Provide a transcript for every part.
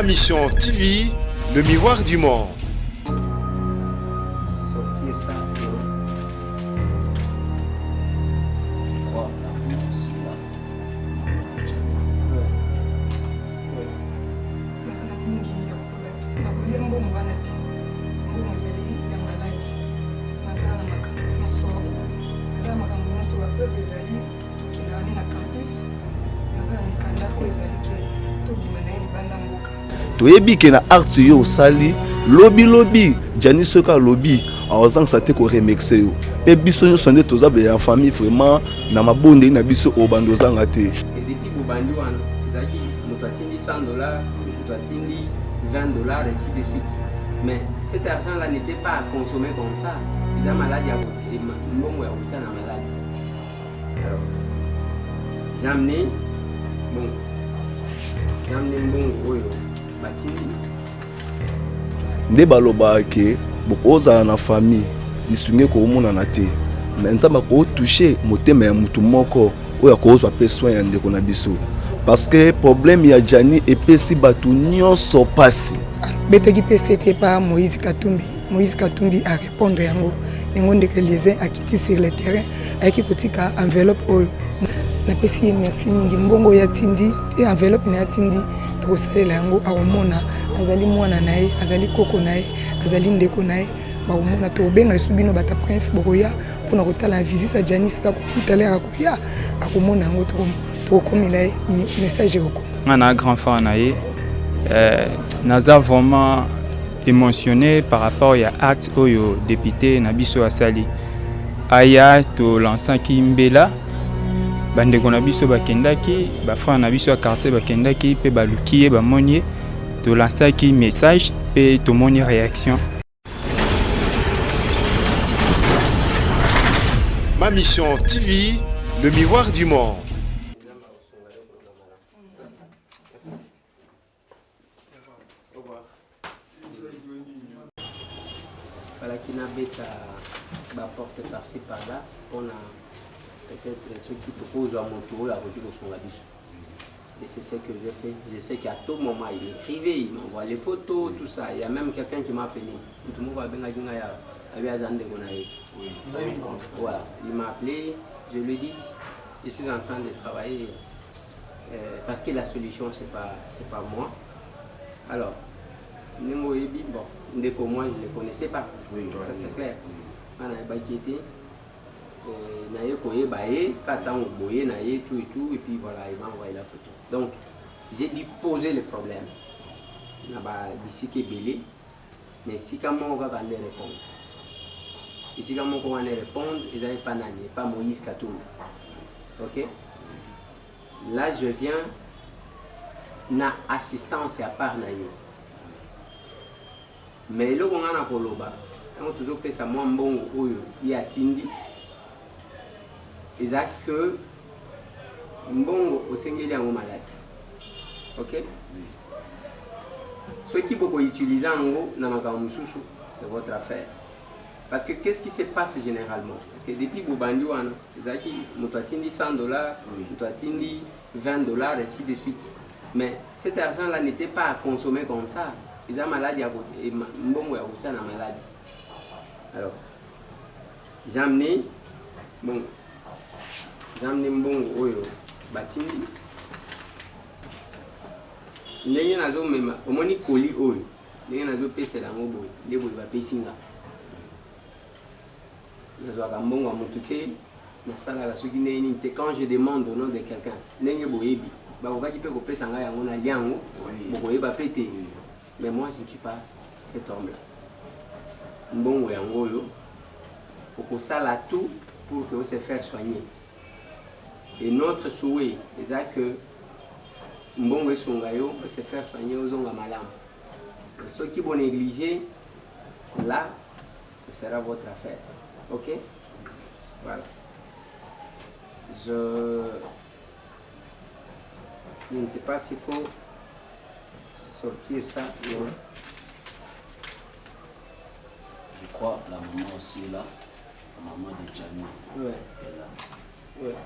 Ma mission TV, le miroir du monde. Sortir ça. toyebi ke na art yo osali lobi jani soka lobi awazangisa te ko remercier yo pe biso nyonso nde toza be ya famille vraiment na mabonde na biso obando ozanga te depuis bobandi wana ezalaki moto atindi $100 moto atindi $20 ainsi de suite, mais cet argent là n'était pas à consommer comme ça. Ils ont maladie à mbongo ya kotia na maladie. Alors j'ai amené mbongo oyo batindi nde balobaka ke bokozala na famille lisunge komonana te me nzambe akotouche motema ya mutu moko oyo akozwa pe soin ya ndeko na biso parce que problème ya Jani epesi bato nyonso pasi betaki pe c'était pas Moïse Katumbi a répondre yango ningo ndeke les a quitté sur le terrain ayaki kotika enveloppe oyo napesi merci mingi mbongo ya tindi et enveloppe na tindi tokosalela yango akomona azali mwana na ye azali koko na ye azali ndeko na ye bakomona tobenga lisusu bino bata prince bokoya mpona kotala visite ya Jani sika kokutalera koya akomona yango tokokomela ye message ekoko nga na grand frère na ye naza vraiment émotionné par rapport à acte oyo député na biso asali aya to lansaki mbela bandeko na biso bakendaki bafrère na biso ya quartier bakendaki pe baluki ye bamoni ye to lansaki message pe tomoni réaction. Ma mission TV, le miroir du monde. Voilà qui n'habite à porte par-ci par-là, on a peut-être ceux qui te posent à mon tour la voiture au son rabis. Et c'est ce que j'ai fait. Je sais qu'à tout moment, il m'écrivait, il m'envoie les photos, tout ça. Il y a même quelqu'un qui m'a appelé. Voilà, il m'a appelé, je lui ai dit, je suis en train de travailler parce que la solution, c'est pas moi. Alors, bon, dès que moi, je ne le connaissais pas. Oui, ça c'est clair. On a inquiété. Tout et tout, et puis voilà, il m'a envoyé la photo. Donc, j'ai dû poser le problème. D'ici qui est belé, mais si quand on va répondre. Ici quand on va répondre, ils n'avaient pas Nani, pas Moïse Katumbi. Ok? Là, je viens, na assistance à part Nani. Mais là, on a un koloba. On a toujours fait ça, moi, bon, il y a Tindi. Ils ont que Mbongo au Sengeli en malade. Ok? Ceux qui peuvent utiliser en gros, c'est votre affaire. Parce que qu'est-ce qui se passe généralement? Parce que depuis Bobandi, ils ont dit $100, $20, ainsi de suite. Mais cet argent-là n'était pas à consommer comme ça. Ils ont maladie et Mbongo a une maladie. Alors, j'ai amené mbongo oyo batindi ndenge nazo mema omoni koli oyo ndenge nazo pesela ngo boye nde boye bapesinga nazwaka mbongo ya motu te nasalaka soki ndenge nini te quand je demande au nom de quelqu'un ndenge boyebi bakokaki mpe kopesa ngai yango na liango bokoyeba pe te mais moi je ne suis pas cet homme là mbongo yango oyo okosala tout pour que se faire soigner. Et notre souhait, c'est que Mbongo et Songayo peut se faire soigner aux ongs à malam. Ceux qui vont négliger, là, ce sera votre affaire. Ok? Voilà. Je ne sais pas s'il faut sortir ça. Non. Je crois la maman aussi là, la maman de Jani. Ouais. Est là. Ouais.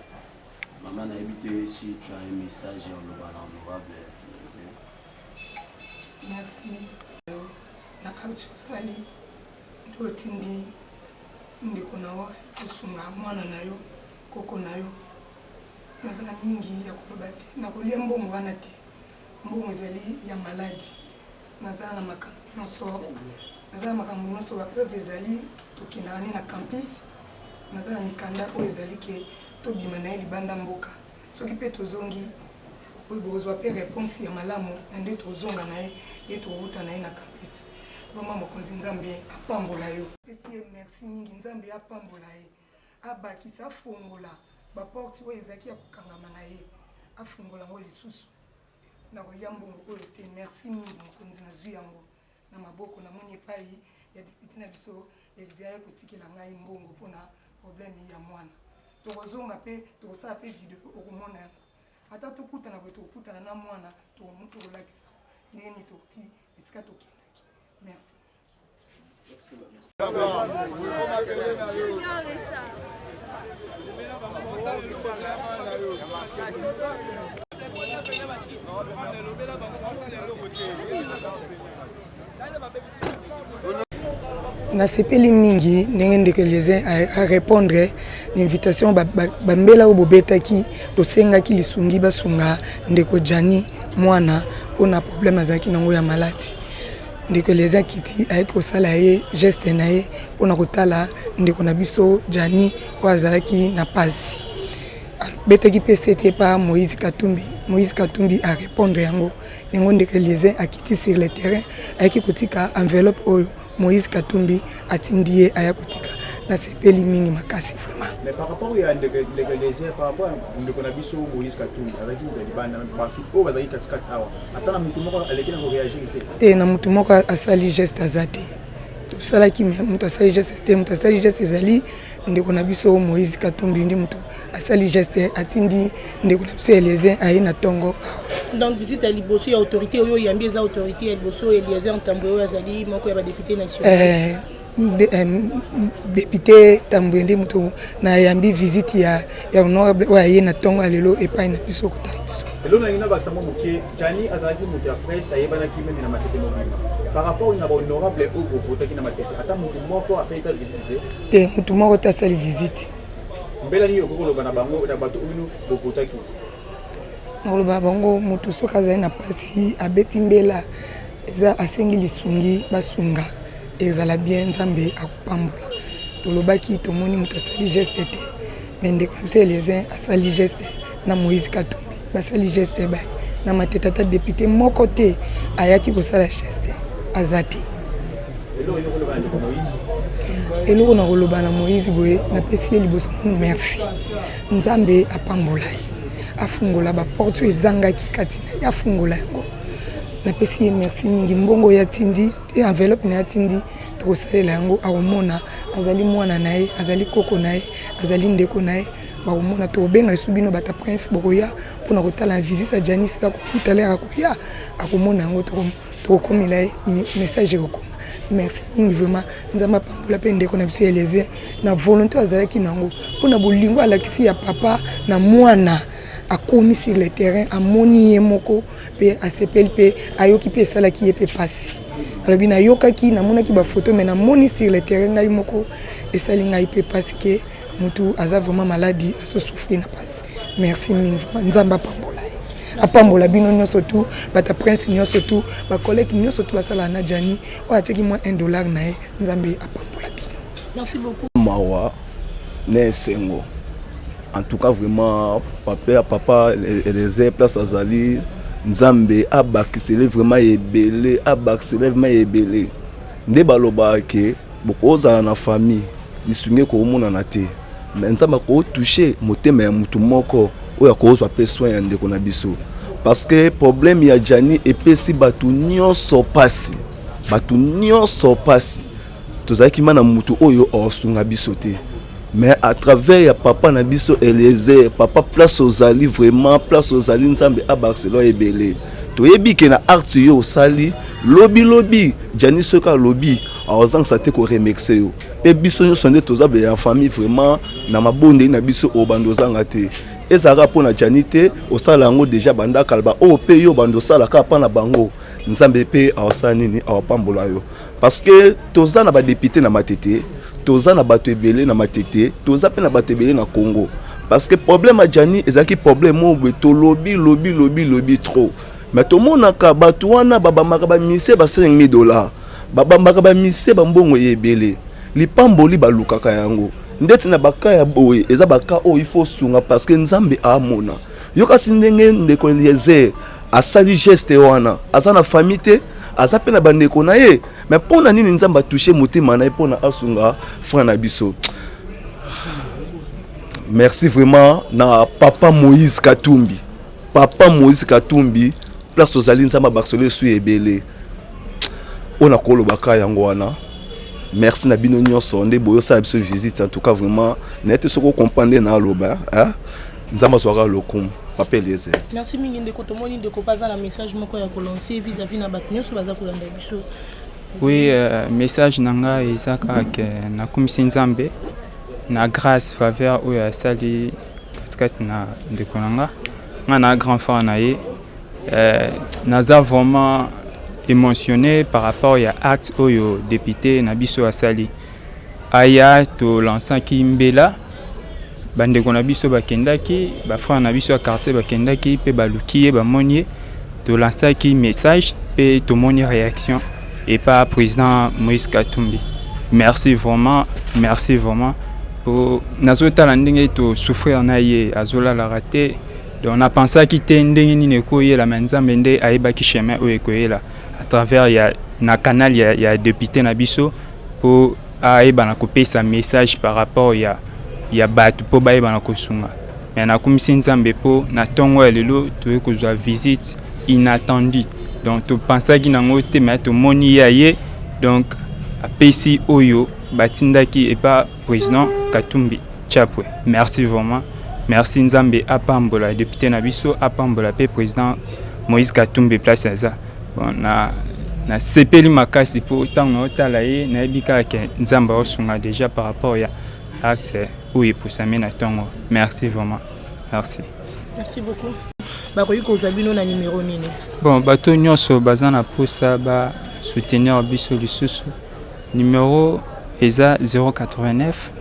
Maman a évité si tu as un message honorable. merci na art osali ndo tindi ndeko na wa kosunga mwana na yo koko na yo nazala mingi ya koloba te na kolia mbongo wana te mbongo ezali ya maladi nazala na makambo nyonso bapreuve ezali tokendaka ne na campus naza na mikanda oyo ezali ke tobima na ye libanda mboka soki mpe tozongi bokozwa mpe réponse ya malamu na nde tozonga na ye nde tokouta na ye na campus vraimen mokonzi nzambe apambola yo pesi ye merci mingi nzambe apambola ye abakisa afongola baporte oyo ezalaki ya kokangama na ye afongola yango lisusu na kolia mbongo oyo te merci mingi mokonzi nazwi yango na maboko namoni epai ya depute na biso elizia ya kotikela ngai mbongo mpona problème ya mwana tokozonga mpe tokosala mpe video okomona yango ata tokutana boye tokokutana na mwana tokolakisa ndenge nini tokoti esika tokendaki merci. nasepeli mingi ndenge ndeko Eliezer a répondre l'invitation bambela oyo bobetaki tosengaki lisungi basunga ndeko Jani mwana mpona problème azalaki nango ya maladi ndeko Eliezer kiti ayeki kosala ye geste na ye mpona kotala ndeko na biso Jani oyo azalaki na pasi betaki mpe sete pa Moïse Katumbi a répondre yango ndenge ndeko Eliezer akiti sur le terrain ayeki kotika enveloppe oyo Moïse Katumbi atindi ye aya kotika na sepeli mingi makasi vraiment. Mais par rapport à Eliezer, par rapport à ndeko na biso Moïse Katumbi avec une libanda baki o bazaki katikati awa atana mutu moko alekena ko réagir te na mutu moko asali geste azate tosalaki me mutu asali geste te mutu asali geste ezali ndeko na biso Moïse Katumbi ndi mutu asali geste atindi ndeko na biso Eliezer aye na tongo. Donc visite à liboso ya autorité oyo yambi eza autorité ya liboso Eliezer Ntambwe oyo azali moko ya ba député national député Tambwe ndi mutu na yambi visite ya honorable oyo aye na tongo alelo epai na biso kotala biso elo na ngina bakisa mo ke Jani azalaki mutu ya presse ayebana ki meme na matete mobima par rapport na honorable oyo votaki na matete ata mutu moko asali ta visite te mutu moko ta sali visite mbela ni okoko loba na bango na bato obino bovotaki nakoloba bango motu soki azali na pasi abeti mbela eza asengi lisungi basunga ezala bien nzambe akopambola tolobaki tomoni moto asali geste te me ndeko na biso Eliezer asali geste na Moïse Katumbi basali geste bai na matete ata député moko te ayaki kosala geste aza te eloko na koloba na Moïse boye napesi ye liboso merci nzambe apambola ye afungola baporte oyo ezangaki kati na ye afungola yango napesi ye merci mingi mbongo ya tindi enveloppe na ya tindi tokosalela yango akomona azali mwana na ye azali koko na ye azali ndeko na ye bakomona tokobenga lisu bino bata prince bokoya mpona kotala visite ya Jani sika kokutalera akoya akomona yango tokokomela ye message ekokoma merci mingi vraiment nzambe apambola mpe ndeko na biso Eliezer na volonté azalaki nango mpona bolingo alakisi ya papa na mwana akomi sur le terrain amoni ye moko pe asepeli pe ayoki pe esalaki ye pe pasi alobi nayokaki namonaki bafoto me namoni sur le terrain ngai moko esali ngai pe pasi ke mutu aza vraiment maladi asosouffrir na pasi merci mingi vraiment nzambe apambola ye apambola bino nyonso tu bata prince nyonso tu bakoleki nyonso tu basala na Jani oyo atiaki mwa $1 na ye nzambe apambola bino. Merci beaucoup. mawa na esengo en tout cas vraiment papa Eliezer place azali nzambe abakisele vraiment ebele abakisele vraiment ebele nde baloba ke bokozala na famille lisungi komonana te mais nzambe akotouche motema ya mutu moko oyo akozwa pe soin ya ndeko na biso parce que problème ya Jani epesi bato nyonso pasi tozalaki mana mutu oyo osunga biso te mais à travers ya papa na biso Eliezer papa place ozali vraiment place ozali nzambe a Barcelone ebele toyebi ke na art yo osali lobi Jani soka lobi azangisa te ko remercier yo pe biso nyonso nde tozabe ya famille vraiment na mabonde na biso obando zanga te ezaka mpona Jani te osala yango déjà banda kalba o pe yo bando sala ka pa na bango nzambe pe awasala nini awapambola yo parce que toza na badepute na matete toza na bato ebele na matete toza pe na bato ebele na Congo parce que problème a Jani ezaki problème oyo lobi trop mais tomonaka bato wana babamaka bamise ba $5,000 babamaka bamise bambongo ebele lipamboli balukaka yango ndeti na baka ya boye eza baka oyo il faut sunga parce que nzambe amona yoka ndenge ndeko Eliezer asali geste wana aza na famille te aza pe na bandeko na ye mais pona nini nzambe toucher motema na ye pona asunga frère na biso. Merci vraiment na papa Moïse Katumbi place ozali nzamba Barcelone su ebele ona kolo baka yango wana. Merci na bino nyonso nde boyo sa biso visite en tout cas vraiment nete soko comprendre na loba hein nzamba soka lokum papa Eliezer. Merci mingi ndeko tomoni ndeko paza na message moko ya koloncer vis-à-vis na bato nyonso baza kolanda biso. Oui, message nanga ezaka ke nakumisi nzambe na grâce faveur oyo asali katikati na ndeko nanga nga na grand frère na ye naza vraiment émotionné par rapport à acte oyo député na biso asali aya to lansaki mbela bandeko na biso bakendaki ba frère na biso ya quartier bakendaki pe baluki bamoni to lansaki message pe to moni réaction et pas président Moïse Katumbi. Merci vraiment pour nazota la ndenge to souffrir na ye azola la raté donc on a pensé qu'il était ndenge ni neko ye la manzambe nde aiba ki chemin o ekoyela à travers na canal il y a député na biso pour aiba na kopesa message par rapport ya batu po ba aiba na kosunga mais na komisi nzambe po na tongo lelo to kozwa visite inattendue donc to pensé ki nango te mais to moni ya ye donc apesi oyo batindaki et pas président Katumbi Chapwe. Merci vraiment. Merci Nzambe apambola député na biso apambola pe président Moïse Katumbi place ça. Bon na sepeli makasi po tango otala ye na ebika ke Nzamba osunga déjà par rapport ya acte où il pour na tongo. Merci vraiment. Merci. Merci beaucoup. Bakoyi kozwa bino na numéro nini? Bon bato nyonso bazana posa ba soutenir biso lisusu. Numéro ESA 089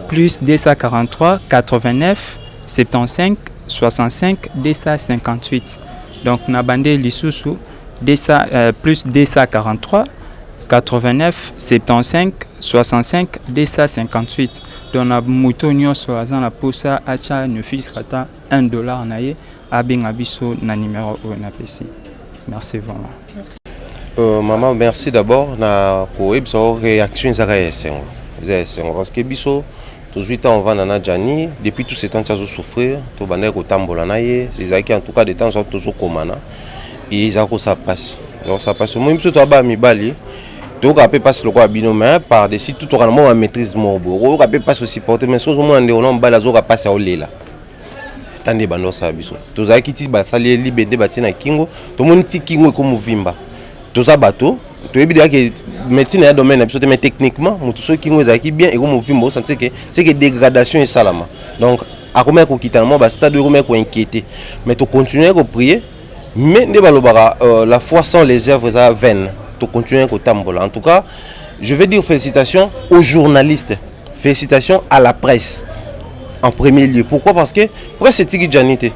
plus 243 89 75 65 258. Donc na bandé lisusu plus 243 89 75 65 258. Donc na muto nyonso azan la posa acha ne fils kata $1 na ye abinga biso na numéro na PC. Merci vraiment. Merci. Maman, merci d'abord na réaction parce que biso tous 8 ans on va na Jani depuis tout ce temps ça souffrir to bande ko tambola na ye c'est en tout cas des temps ça toujours komana et ça passe donc ça passe moi biso to ba mi bali to ka pe passe le quoi bino mais par dessus tout to kana maîtrise mo bo ka pe passe aussi porter mais chose mo ande on bala zo ka passe au lela tande bando ça biso to za kiti ba sali libende batina kingo to moni ti kingo ko movimba tout ça bateau tu es bien que médecine est un domaine absolument mais techniquement tout ce qui nous a qui bien et comme on sentir que c'est que dégradation et salama donc à combien qu'on quitte moi stade de combien qu'on inquiété mais tu continuer à prier mais la foi sans les œuvres ça vaine tu continuer à tambola en tout cas je vais dire félicitations aux journalistes félicitations à la presse en premier lieu pourquoi parce que presse c'est tigidjanité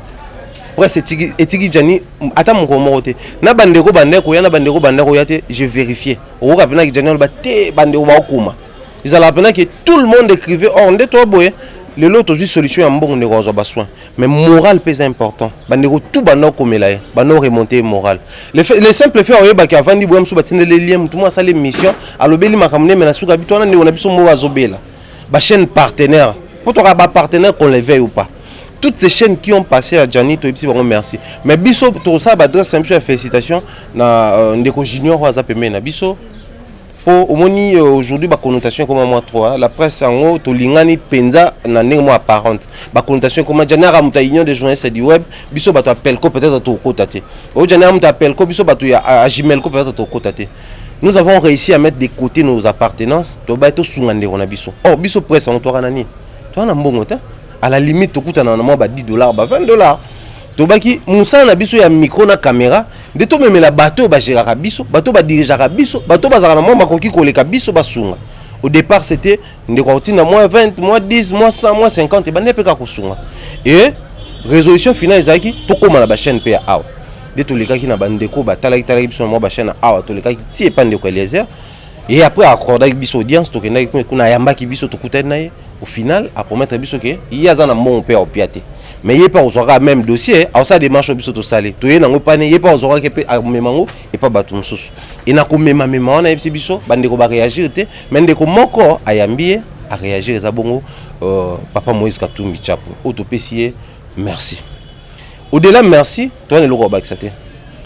etiki jani ata mon komote na bandeko ya na bandeko yate j'ai vérifié o ka pena ki jani ba te bandeko ba okuma ils allaient pena que tout le monde écrivait on de toi boye le lot aussi solution en bon ndeko zo ba soin mais moral pèse important bandeko tout bando komela bando remonter moral les simples faits oyeba ki avant di boyam so batine les liens tout moi ça les missions alobeli makamne mais na suka bitona ndeko na biso mo bazobela ba chaîne partenaire pour toi ba partenaire qu'on les veille ou pas. Toutes ces chaînes qui ont passé à Jani, merci. Mais biso tout ça badresse un peu félicitations na ndeko junior wa zapeme na biso. Pour omoni aujourd'hui ba connotation comme moi 3 la presse en haut to lingani penza na ndenge mo apparente. Ba connotation comme Jani ra muta union des journalistes du web, biso ba to appel ko peut-être to kotate. O Jani ra muta appel ko biso ba to ya Gmail ko peut-être to kotate. Nous avons réussi à mettre de côté nos appartenances, to ba to sungande na biso. Oh biso presse en to nani. To na mbongo ta à la limite, tu coûtes $10, $20. tobaki musala na biso ya micro na caméra nde tomemela bato ba géraka biso bato ba dirigeaka biso bato bazaka na mwa makoki koleka biso basunga. Au départ c'était ndeko kotina moins 20 moins 10 moins 100 moins 50 et bande peka kosunga. Et résolution finale ezaki tokoma na ba chaîne pe ya awa de tolekaki na bandeko batalaki biso na mwa ba chaîne awa tolekaki ti epandeko Eliezer. Et après accorder biso audience tokenda kuna yambaki biso tokutana naye au final à promettre biso que il y a un bon père au piaté mais il y a pas aux même dossier à ça démarche biso to salé to yena ngo pané il y a pas aux oreilles que memango et pas batu mususu et na ko mema mema na yebisi biso bandeko ba réagir te mais ndeko moko ayambie à réagir za bongo papa Moïse Katumbi Chapo autopesier merci au-delà merci toi ne le roba exaté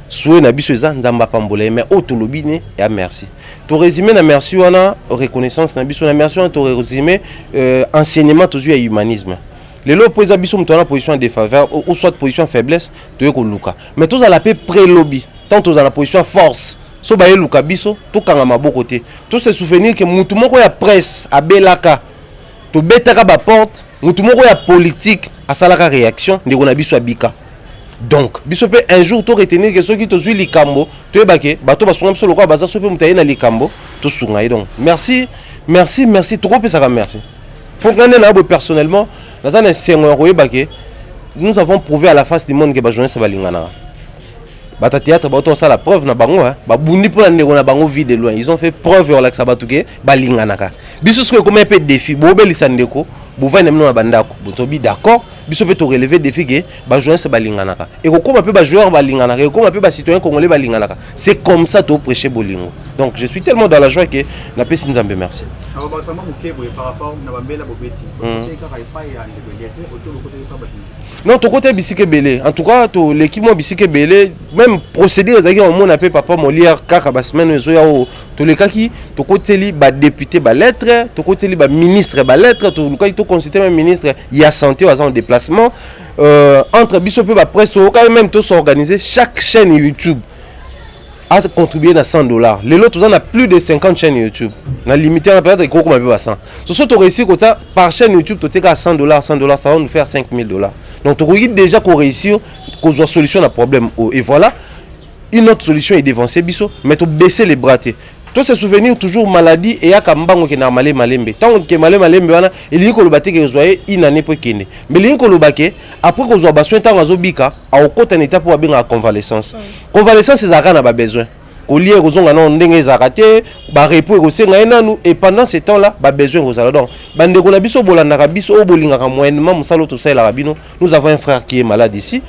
soué na biso za nzamba pambolé mais autolobine et merci to résumé na merci wana reconnaissance na biso na merci wana to résumé enseignement to à humanisme les lots posa biso mtona position de faveur ou soit position faiblesse to yeko luka mais tous à la paix pré-lobby tant tous à la position force so ba luka biso to kanga maboko te to se souvenir que mutu moko ya presse abelaka to betaka ba porte mutu moko ya politique asalaka réaction ndeko na biso abika. Donc, biso pe un jour to retenir que ceux qui te suivent likambo, to ebake, bato ba sunga biso lokwa baza so pe mutaye na likambo, to sunga. Donc, merci trop pe ça merci. Pour gagner na bo personnellement, dans un sengo ko ebake, nous avons prouvé à la face du monde que ba journée ça va lingana. Bata théâtre ba to ça la preuve na bango hein, ba bundi pour na ndeko na bango vie de loin. Ils ont fait preuve au lac sabatuke ba lingana ka. Biso ce que comme un peu défi, bo belisa ndeko, bo va nemno na bandako, bo to bi d'accord. Biso peut relever défi que ba joueur c'est balinganaka et comme un peu ba joueur balinganaka et comme un peu ba citoyen congolais balinganaka c'est comme ça to prêcher bolingo. Donc je suis tellement dans la joie que na pesi nzambe merci. Par rapport na bambela bobeti non to côté bisike belé en tout cas to l'équipe mo bisike belé même procédure ezaki on mon appelle papa molière kaka ba semaine zo ya o to le kaki to côté li ba député ba lettre to côté li ba ministre ba lettre to le kaki to considérer même ministre ya santé en déplacement entre biso pe ba presse to quand même to s'organiser chaque chaîne YouTube a contribué à $100. Les autres, on a plus de 50 chaînes YouTube. On a limité à peut-être qu'on a 100. Ce sont réussi comme ça par chaîne YouTube, tu as $100, ça va nous faire $5000. Donc tu regardes déjà qu'on réussit qu'on doit solution à problème et voilà une autre solution est dévancer biso mais tu baisser les bras. Tous ces souvenirs toujours maladie et à kambango qui normalé malembe. Tant que malembe wana il y a que le baté que zoé une année pour kene. Mais il y a que le baké après que zoa besoin tant azobika a au côté en état pour bien la convalescence. Convalescence c'est ça qu'on a besoin. Au lieu que zonga non ndenge zaraté ba repos ko senga enanu et pendant ce temps là ba besoin ko zala donc bande ko na biso bolanda biso o bolinga ka moyennement musalo to ça la rabino. Nous avons un frère qui est malade ici.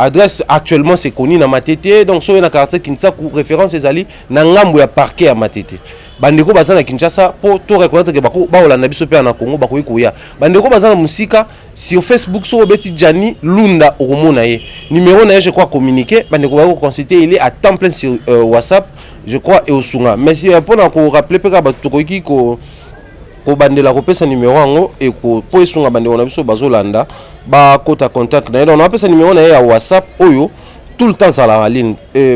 Adresse actuellement c'est connu na Matete donc so na quartier Kinshasa référence ezali na ngambo ya parquet ya Matete bandeko baza na Kinshasa pour to reconnaître que bako ba olanda biso pe na Congo bako ikuya bandeko baza na musika sur Facebook so beti Jani Lunda oromona ye numéro na je crois communiquer bandeko ba ko consulter il est à temps plein sur WhatsApp je crois et au sunga mais si pour na ko rappeler pe ka bato ko ki ko bandela ko pesa numéro ngo et ko po sunga bandeko na biso bazolanda ba kota contact na on appelle ce numéro na ya WhatsApp oyo tout le temps à la ligne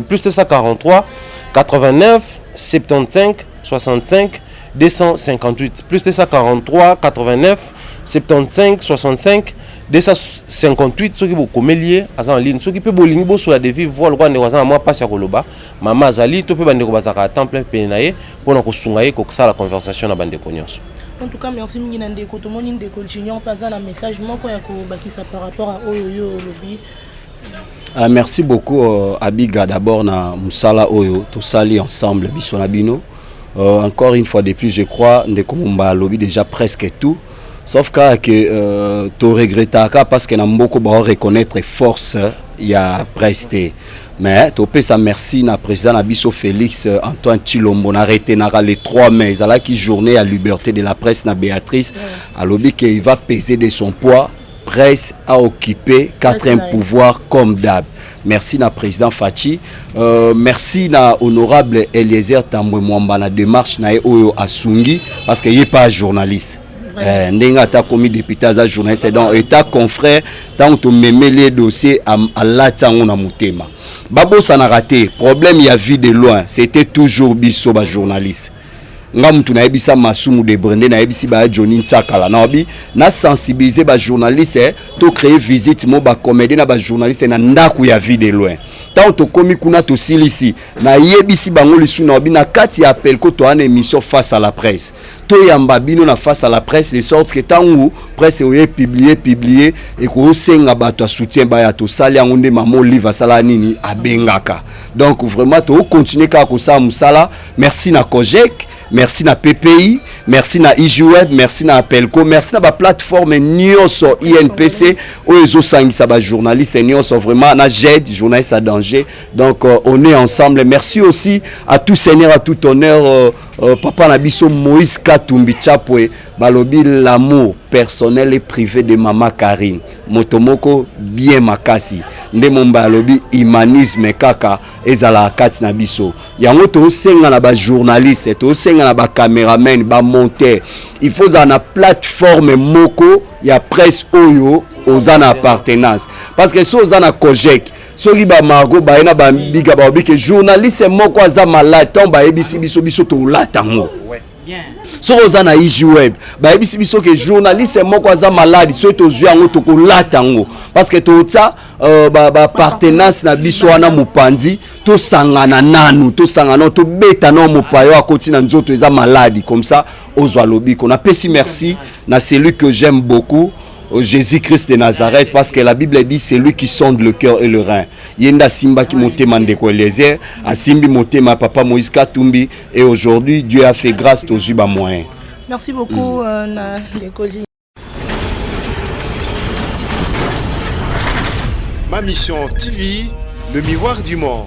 plus 743 89 75 65 258 plus 743 89 75 65 258 ceux qui vous commélier en ligne ceux qui peut bolingi bo sur la devis voir le rwanda wazana moi passe ya koloba mama zali to pe bandeko bazaka temps plein penaye pour na ko sungaye ko ça la conversation na bandeko nyonso. En tout cas, merci Minande Kotomoni de Colchignon, pas un message par rapport à Oyo Lobby. Merci beaucoup Abiga d'abord na Musala Oyo, tout sali ensemble Bisonabino. Encore une fois de plus, je crois Ndekomumba Lobby déjà presque tout. Sauf que tu regrettes parce que Namboko va reconnaître force il y a presté. Mais tu peux ça merci na président Abisso Félix Antoine Chilombo na arrêté les 3 mai à la qui journée à liberté de la presse na Béatrice à lobby qu'il va peser de son poids presse à occuper 4e pouvoir comme d'hab. Merci na président Fachi merci na honorable Eliezer Tambwe Mwamba na démarche na oyo asungi parce qu'il est pas journaliste. N'enga ta commis député à journaliste donc état confrère tant que même les dossiers à la tango na mutema. Babo ça n'a raté. Problème il y a vu de loin. C'était toujours biso ba journaliste. nga mutu na yebisa Masumu de Brende na yebisi ba Johnny Nchakala na obi na sensibiliser ba journaliste to créer visite mo ba comédie na ba journaliste na ndaku ya vie de loin tant to komi kuna to silisi na yebisi bango lisu na obi na kati appel ko to ana émission face à la presse to yamba bino na face à la presse de sorte que tangu presse oye publier et ko senga bato soutien ba ya to sali ngonde mamo livre sala nini abengaka donc vraiment to continuer ka ko sa musala merci na Kojek. Merci na PPI, merci na IJWeb, merci na Appelco, merci na ba plateforme nyonso INPC oezo sangisa ba journaliste nyonso vraiment na JED journaliste à danger. Donc on est ensemble. Merci aussi à tout seigneur, à tout honneur papa na biso Moïse Katumbi Chapwe balobi l'amour personnel et privé de maman Karine. Motomoko bien makasi. Nde momba lobi humanisme kaka ezala kati na biso. Yango to senga na ba journaliste, to senga na ba caméraman, ba monteur. Il faut za na plateforme moko ya presse oyo ozana appartenance. Parce que si ozana Kojek, soki ba Margot ba ena ba biga ba obike journaliste moko aza malade, ton ba ebisi biso to latango. So ozana IJWeb ba ebisi biso ke journaliste moko aza malade so to zwi yango to ko latango parce que to ta ba partenance na biso wana mopanzi to sangana nanu to sangana to beta no mopayo akoti na nzoto eza malade comme ça ozwa lobiko na pesi merci na celui que j'aime beaucoup Jésus-Christ de Nazareth, parce que la Bible dit c'est lui qui sonde le cœur et le rein. Yenda Simba qui monte Mandeko Eliezer, a Simbi monte ma papa Moïse Katumbi, et aujourd'hui Dieu a fait grâce aux Zuba moyens. Merci beaucoup Ma mission TV, le miroir du monde.